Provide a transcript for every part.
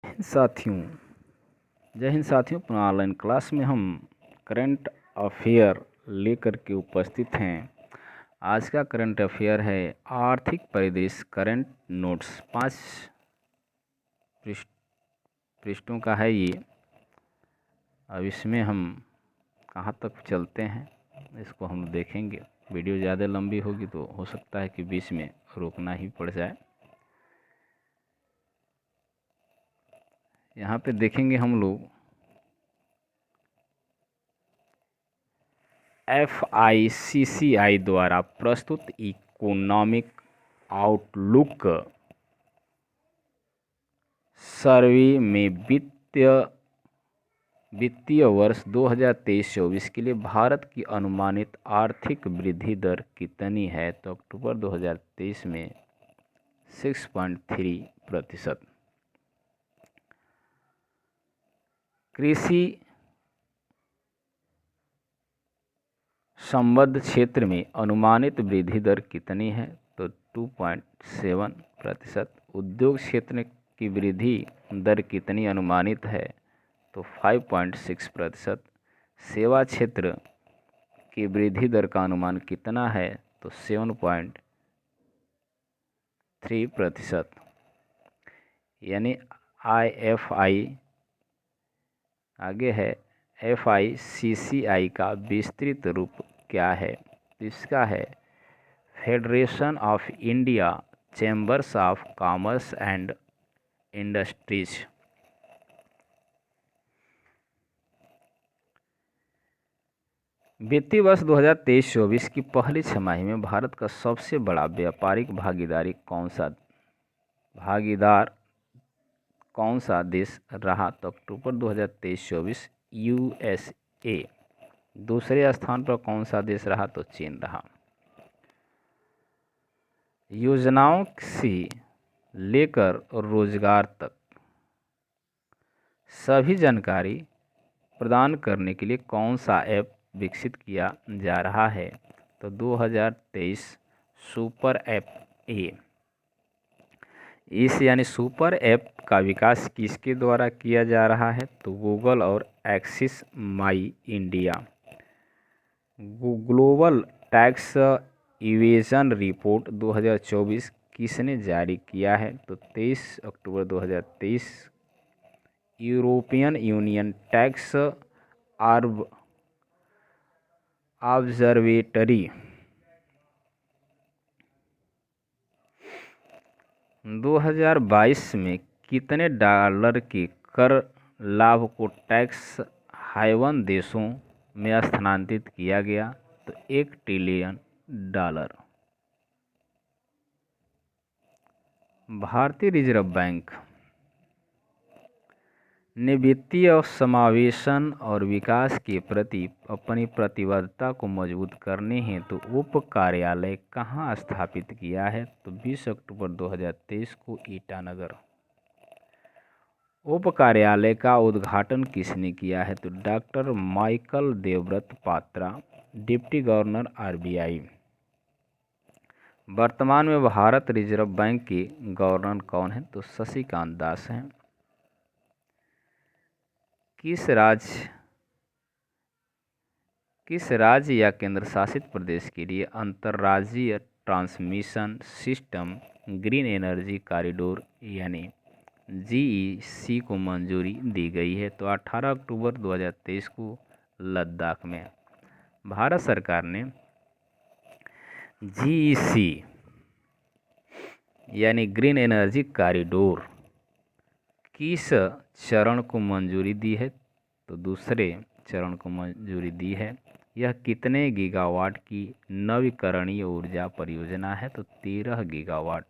साथियों, जय हिंद साथियों। अपना ऑनलाइन क्लास में हम करंट अफेयर लेकर के उपस्थित हैं। आज का करंट अफेयर है आर्थिक परिदृश्य करंट नोट्स। 5 पृष्ठों का है ये। अब इसमें हम कहाँ तक चलते हैं इसको हम देखेंगे। वीडियो ज़्यादा लंबी होगी तो हो सकता है कि बीच में रोकना ही पड़ जाए। यहाँ पे देखेंगे हम लोग FICCI द्वारा प्रस्तुत इकोनॉमिक आउटलुक सर्वे में वित्तीय वर्ष 2023-24 के लिए भारत की अनुमानित आर्थिक वृद्धि दर कितनी है? तो अक्टूबर 2023 में 6.3%। कृषि संबद्ध क्षेत्र में अनुमानित वृद्धि दर कितनी है? तो 2.7%। उद्योग क्षेत्र की वृद्धि दर कितनी अनुमानित है? तो 5.6%। सेवा क्षेत्र की वृद्धि दर का अनुमान कितना है? तो 7.3%। यानी आगे है FICCI का विस्तृत रूप क्या है? इसका है federation of India chambers of commerce and industries. वित्तीय वर्ष 2023-24 की पहली छमाही में भारत का सबसे बड़ा व्यापारिक भागीदार कौन सा देश रहा? तो अक्टूबर 2023-24 USA। दूसरे स्थान पर कौन सा देश रहा? तो चीन रहा। योजनाओं से लेकर रोजगार तक सभी जानकारी प्रदान करने के लिए कौन सा ऐप विकसित किया जा रहा है? तो 2023 सुपर ऐप ए। इस यानी सुपर ऐप का विकास किसके द्वारा किया जा रहा है? तो गूगल और एक्सिस माई India. Global tax evasion report 2024 किसने जारी किया है? तो 23 अक्टूबर 2023 यूरोपियन यूनियन टैक्स ऑब्जर्वेटरी 2022 में कितने डॉलर के कर लाभ को टैक्स हाइवन देशों में स्थानांतरित किया गया? तो $1 ट्रिलियन। भारतीय रिजर्व बैंक ने वित्तीय समावेशन और विकास के प्रति अपनी प्रतिबद्धता को मजबूत करने हेतु उप कार्यालय कहाँ स्थापित किया है? तो 20 अक्टूबर 2023 को ईटानगर। उप कार्यालय का उद्घाटन किसने किया है? तो doctor Michael Devvrat Patra, deputy governor RBI। वर्तमान में भारत रिजर्व बैंक के गवर्नर कौन है? तो शशिकांत दास हैं। किस राज्य या केंद्र शासित प्रदेश के लिए अंतर्राज्यीय transmission system green energy corridor यानी GEC को मंजूरी दी गई है? तो 18 अक्टूबर 2023 को लद्दाख में। भारत सरकार ने GEC यानी ग्रीन एनर्जी कॉरिडोर किस चरण को मंजूरी दी है? तो दूसरे चरण को मंजूरी दी है। यह कितने गीगावाट की नवीकरणीय ऊर्जा परियोजना है? तो 13 गीगावाट।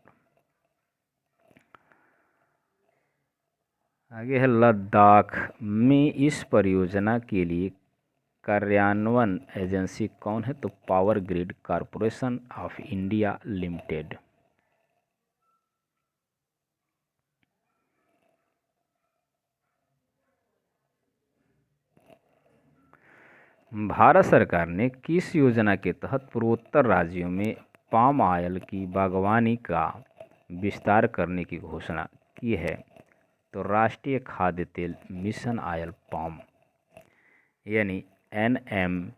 आगे है लद्दाख में इस परियोजना के लिए कार्यान्वयन एजेंसी कौन है? तो power grid corporation of India limited. Bharat सरकार ने किस योजना के तहत पूर्वोत्तर राज्यों में पाम ऑयल की बागवानी का विस्तार करने की घोषणा की है? तो राष्ट्रीय खाद्य तेल मिशन ऑयल पाम यानी NMEOOP।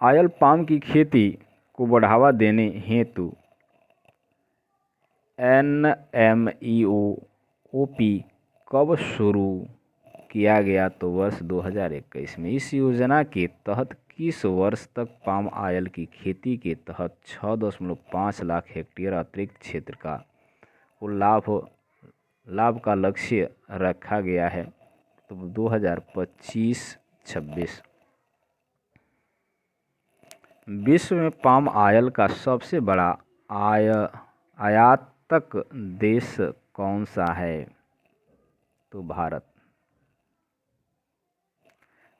ऑयल पाम की खेती को बढ़ावा देने हेतु NMEOOP कब शुरू किया गया? तो वर्ष 2021 में। इस योजना के तहत किस वर्ष तक पाम ऑयल की खेती के तहत 6.5 लाख हेक्टेयर अतिरिक्त क्षेत्र का लाभ का लक्ष्य रखा गया है? तो 2025-26। विश्व में पाम ऑयल का सबसे बड़ा आयातक देश कौन सा है? तो भारत।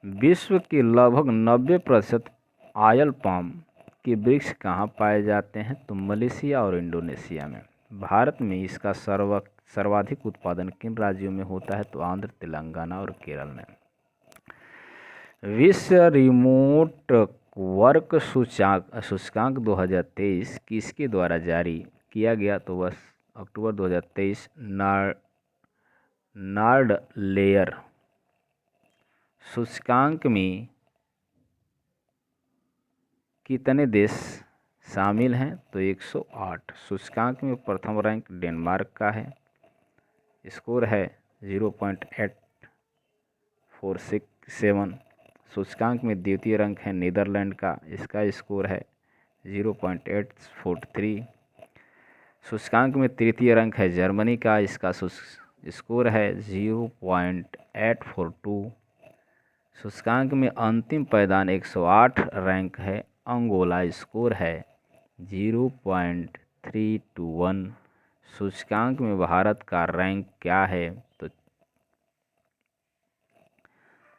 विश्व के लगभग 90% ऑयल पाम के वृक्ष कहाँ पाए जाते हैं? तो मलेशिया और इंडोनेशिया में। भारत में इसका सर्वाधिक उत्पादन किन राज्यों में होता है? तो आंध्र, तेलंगाना और केरल में। विश्व रिमोट वर्क सूचकांक 2023 किसके द्वारा जारी किया गया? तो वर्ष अक्टूबर 2023। नार्ड लेयर सूचकांक में कितने देश शामिल हैं? तो 108। सूचकांक में प्रथम रैंक डेनमार्क का है, स्कोर है 0.847। सूचकांक में द्वितीय रैंक है नीदरलैंड का, इसका स्कोर है 0.843। सूचकांक में तृतीय रैंक है जर्मनी का, इसका स्कोर है 0.842। सूचकांक में अंतिम पायदान 108 रैंक है अंगोला, स्कोर है 0.321। सूचकांक में भारत का रैंक क्या है? तो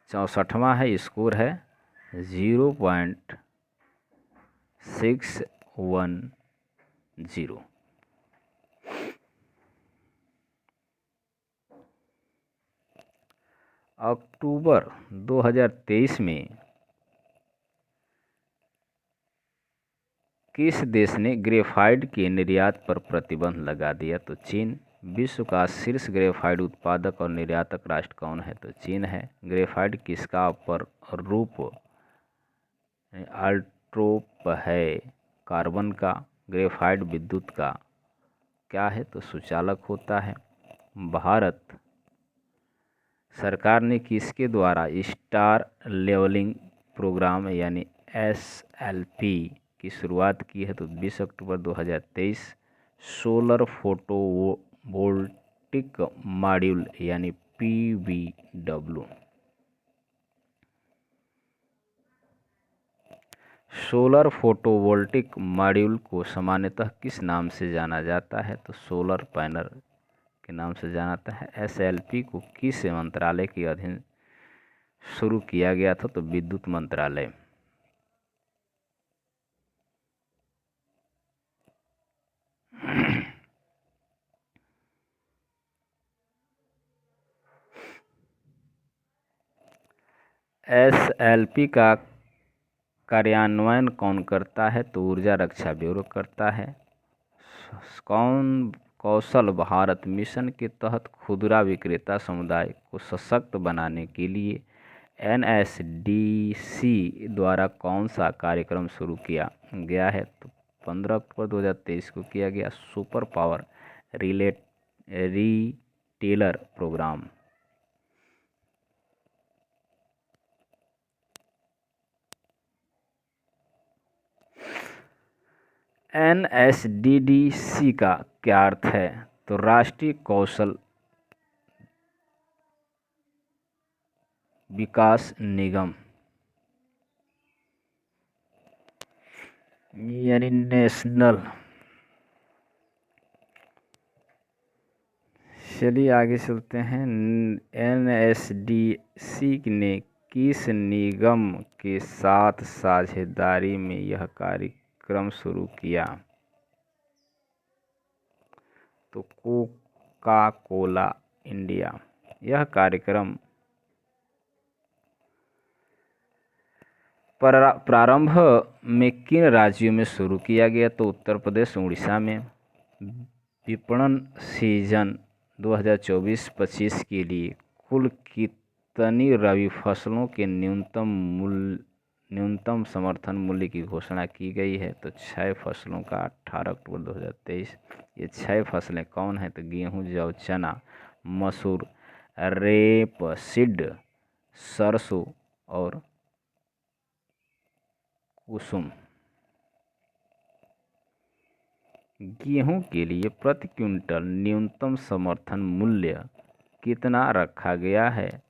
64वां है, स्कोर है 0.610। अक्टूबर 2023 में किस देश ने ग्रेफाइट के निर्यात पर प्रतिबंध लगा दिया? तो चीन। विश्व का शीर्ष ग्रेफाइट उत्पादक और निर्यातक राष्ट्र कौन है? तो चीन है। ग्रेफाइट किसका अपर रूप अल्ट्रोप है? कार्बन का। ग्रेफाइट विद्युत का क्या है? तो सुचालक होता है। भारत सरकार ने किसके द्वारा स्टार लेवलिंग प्रोग्राम यानी SLP की शुरुआत की है? तो 20 अक्टूबर 2023। सोलर फोटोवोल्टिक मॉड्यूल यानी PVW। सोलर फोटोवोल्टिक मॉड्यूल को सामान्यतः किस नाम से जाना जाता है? तो सोलर पैनल के नाम से जाना जाता है। SLP को किस मंत्रालय के अधीन शुरू किया गया था? तो विद्युत मंत्रालय। SLP का कार्यान्वयन कौन करता है? तो ऊर्जा रक्षा ब्यूरो करता है। कौशल भारत मिशन के तहत खुदरा विक्रेता समुदाय को सशक्त बनाने के लिए NSDC द्वारा कौन सा कार्यक्रम शुरू किया गया है? तो 15 अक्टूबर 2023 को किया गया super power retailer program. NSDDC का क्या अर्थ है? तो राष्ट्रीय कौशल विकास निगम यानी नेशनल। चलिए आगे चलते हैं। NSDC ने किस निगम के साथ साझेदारी में यह कार्यक्रम शुरू किया? तो कोका कोला इंडिया। यह कार्यक्रम प्रारंभ में किन राज्यों में शुरू किया गया? तो उत्तर प्रदेश, उड़ीसा में। विपणन सीजन 2024-25 के लिए कुल कितनी रबी फसलों के न्यूनतम समर्थन मूल्य की घोषणा की गई है? तो 6 फसलों का 18 अक्टूबर 2023। ये 6 फसलें कौन हैं? तो गेहूँ, जौ, चना, मसूर, रेपसीड, सरसों और कुसुम। गेहूं के लिए प्रति क्विंटल न्यूनतम समर्थन मूल्य कितना रखा गया है?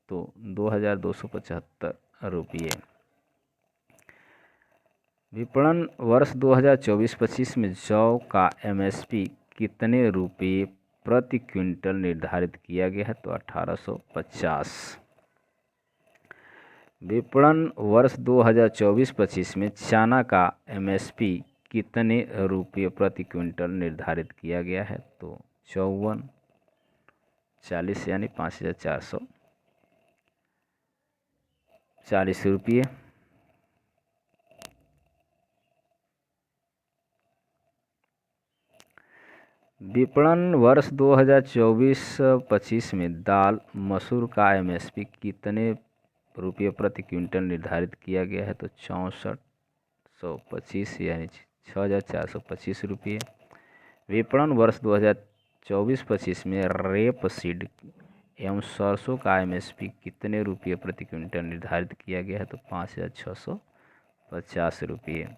तो 2275 रुपये। विपणन वर्ष 2024-25 में जौ का एमएसपी कितने रुपये प्रति क्विंटल निर्धारित किया गया है? तो 1850। विपणन वर्ष 2024-25 में चना का एमएसपी कितने रुपये प्रति क्विंटल निर्धारित किया गया है? तो 5440 यानी 5440 रुपये। विपणन वर्ष 2024-25 में दाल मसूर का एमएसपी कितने रुपये प्रति क्विंटल निर्धारित किया गया है? तो 6425 यानी 6425 रुपये। विपणन वर्ष 2024-25 में रेपसीड एवं सरसों का एमएसपी कितने रुपये प्रति क्विंटल निर्धारित किया गया है? तो 5650 रुपये।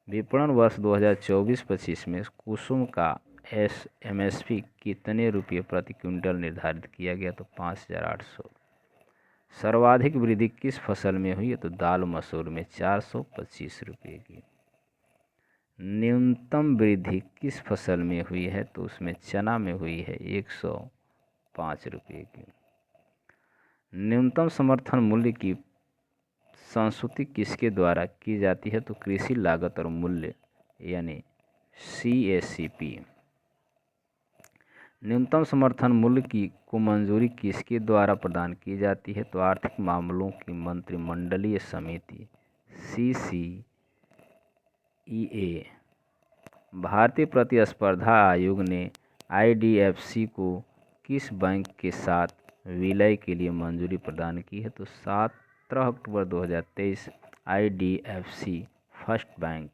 विपणन वर्ष 2024-25 में कुसुम का एमएसपी कितने रुपये प्रति क्विंटल निर्धारित किया गया? तो 5800। सर्वाधिक वृद्धि किस फसल में हुई है? तो दाल मसूर में 425 रुपये की। न्यूनतम वृद्धि किस फसल में हुई है? तो उसमें चना में हुई है 105 रुपये की। न्यूनतम समर्थन मूल्य की संस्तुति किसके द्वारा की जाती है? तो कृषि लागत और मूल्य यानी CACP। न्यूनतम समर्थन मूल्य को मंजूरी किसके द्वारा प्रदान की जाती है? तो आर्थिक मामलों की मंत्रिमंडलीय समिति CCEA। भारतीय प्रतिस्पर्धा आयोग ने IDFC को किस बैंक के साथ विलय के लिए मंजूरी प्रदान की है? तो 17 अक्टूबर 2023 IDFC फर्स्ट बैंक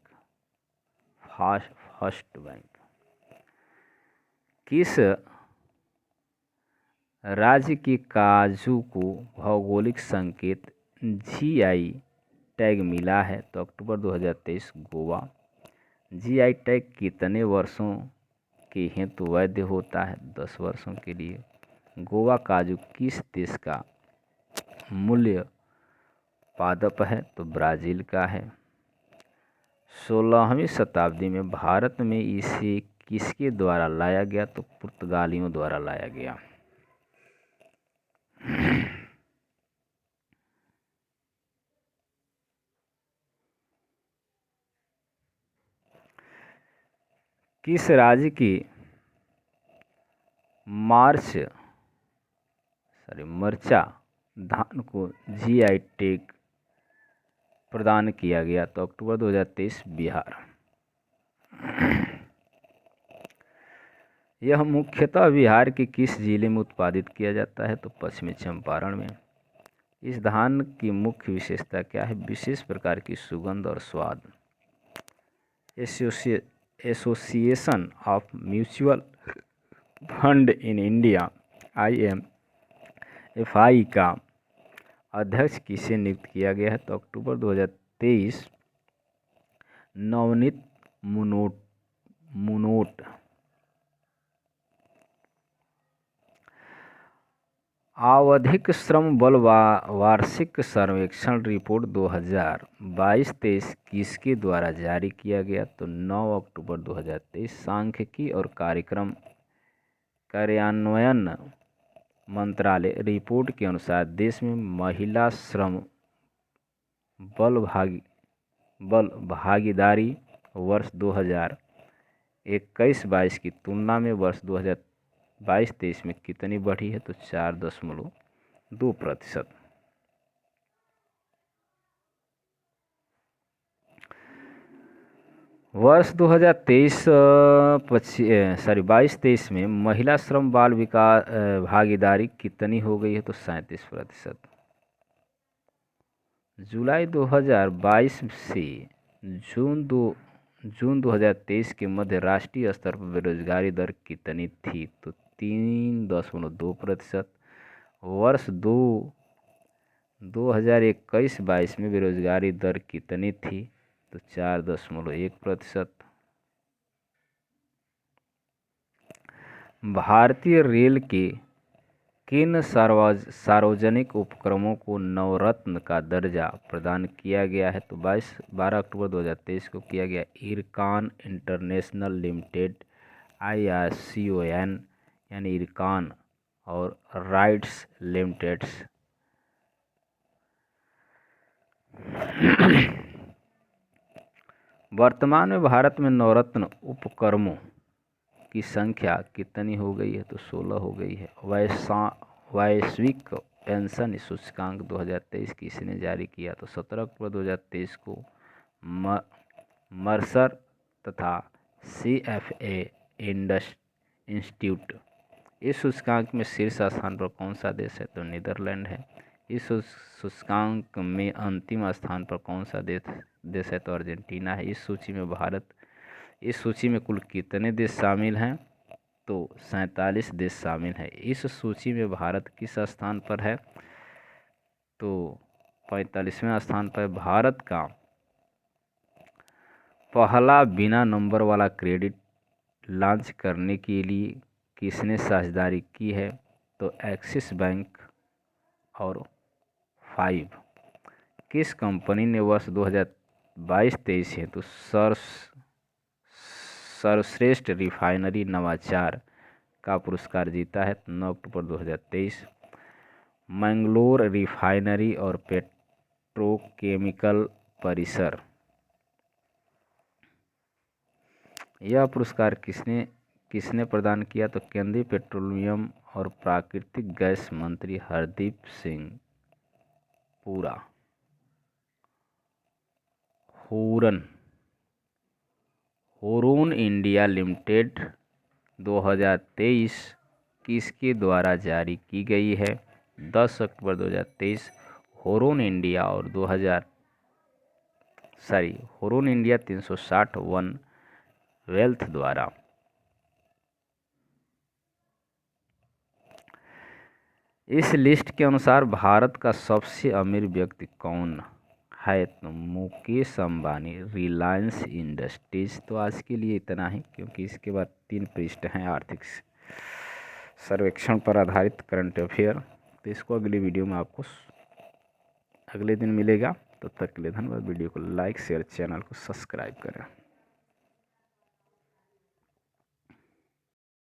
किस राज्य के काजू को भौगोलिक संकेत GI टैग मिला है? तो अक्टूबर 2023 गोवा। GI टैग कितने वर्षों के हेतु वैध होता है? 10 वर्षों के लिए। गोवा काजू किस देश का मूल्य पादप है? तो ब्राज़ील का है। 16वीं शताब्दी में भारत में इसे किसके द्वारा लाया गया? तो पुर्तगालियों द्वारा लाया गया। किस राज्य की मरचा धान को GI टैग प्रदान किया गया? तो अक्टूबर 2023 बिहार। यह मुख्यतः बिहार के किस जिले में उत्पादित किया जाता है? तो पश्चिमी चंपारण में। इस धान की मुख्य विशेषता क्या है? विशेष प्रकार की सुगंध और स्वाद। Association of mutual fund in India IMFI का अध्यक्ष किसे नियुक्त किया गया है? तो अक्टूबर 2023 नवनीत मुनोट। आवधिक श्रम बल वार्षिक सर्वेक्षण रिपोर्ट 2022-23 किसके द्वारा जारी किया गया? तो 9 अक्टूबर 2023 सांख्यिकी और कार्यक्रम कार्यान्वयन मंत्रालय रिपोर्ट के अनुसार देश में महिला श्रम बल भागीदारी वर्ष 2021-22 की तुलना में वर्ष 2022-23 में कितनी बढ़ी है? तो 4.2%। वर्ष 22-23 में महिला श्रम बाल विकास भागीदारी कितनी हो गई है? तो 37%। जुलाई 2022 से जून 2023 के मध्य राष्ट्रीय स्तर पर बेरोजगारी दर कितनी थी? तो 3.2%। वर्ष 2021-22 में बेरोजगारी दर कितनी थी? तो 4.1%। भारतीय रेल के किन सार्वजनिक उपक्रमों को नवरत्न का दर्जा प्रदान किया गया है? तो 12 अक्टूबर 2023 को किया गया। इरकॉन इंटरनेशनल लिमिटेड IRCON यानी इरकॉन और राइट्स लिमिटेड। वर्तमान में भारत में नवरत्न उपक्रमों की संख्या कितनी हो गई है? तो 16 हो गई है। वैश्विक पेंशन सूचकांक 2023 किसने जारी किया? तो 17 अक्टूबर 2023 को मर्सर तथा CFA इंस्टीट्यूट। इस सूचकांक में शीर्ष स्थान पर कौन सा देश है? तो नीदरलैंड है। इस सूचकांक में अंतिम स्थान पर कौन सा देश है? तो अर्जेंटीना है। इस सूची में कुल कितने देश शामिल हैं? तो 47 देश शामिल हैं। इस सूची में भारत किस स्थान पर है? तो 45वें स्थान पर। भारत का पहला बिना नंबर वाला क्रेडिट लॉन्च करने के लिए किसने साझेदारी की है? तो एक्सिस बैंक और 5। किस कंपनी ने वर्ष 2022-23 हेतु सर्वश्रेष्ठ रिफाइनरी नवाचार का पुरस्कार जीता है? 9 अक्टूबर 2023। मैंगलोर रिफाइनरी और पेट्रोकेमिकल परिसर। यह पुरस्कार किसने प्रदान किया? तो केंद्रीय पेट्रोलियम और प्राकृतिक गैस मंत्री Hardeep Singh Puri. Hurun India limited 2023 किसके द्वारा जारी की गई है? 10 अक्टूबर 2023। हुरून इंडिया 360 वन वेल्थ द्वारा। इस लिस्ट के अनुसार भारत का सबसे अमीर व्यक्ति कौन है? तो मुकेश अंबानी, रिलायंस इंडस्ट्रीज। तो आज के लिए इतना ही, क्योंकि इसके बाद 3 पृष्ठ हैं आर्थिक सर्वेक्षण पर आधारित करंट अफेयर। तो इसको अगली वीडियो में आपको अगले दिन मिलेगा। तब तक के लिए धन्यवाद। वीडियो को लाइक शेयर, चैनल को सब्सक्राइब करें।